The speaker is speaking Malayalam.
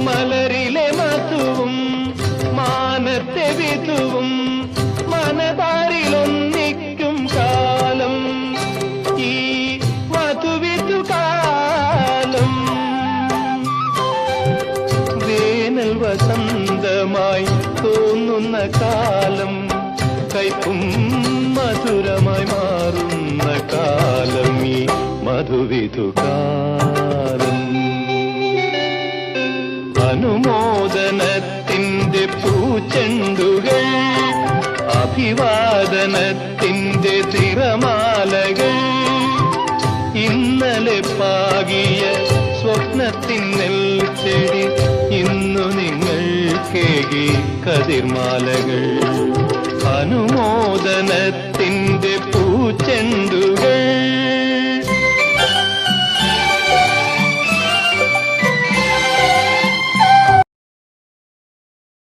മലരിലെ മധുവും മാനത്തെ വിധുവും മനതാരിലൊന്നിക്കും കാലം ഈ മധുവിധു കാലം. വേനൽ വസന്തമായി തോന്നുന്ന കാലം കൈപ്പും മധുരമായി മാറുന്ന കാലം ഈ മധുവിധു കാലം. അനുമോദനത്തിന്റെ പൂച്ചെണ്ടുകൾ അഭിവാദനത്തിന്റെ തിരമാലകൾ ഇന്നലെ പാകിയ സ്വപ്നത്തിൻ നെൽച്ചെടി ഇന്നു നിങ്ങൾ കേകി കതിർമാലകൾ. അനുമോദനത്തിന്റെ പൂച്ചെണ്ടുകൾ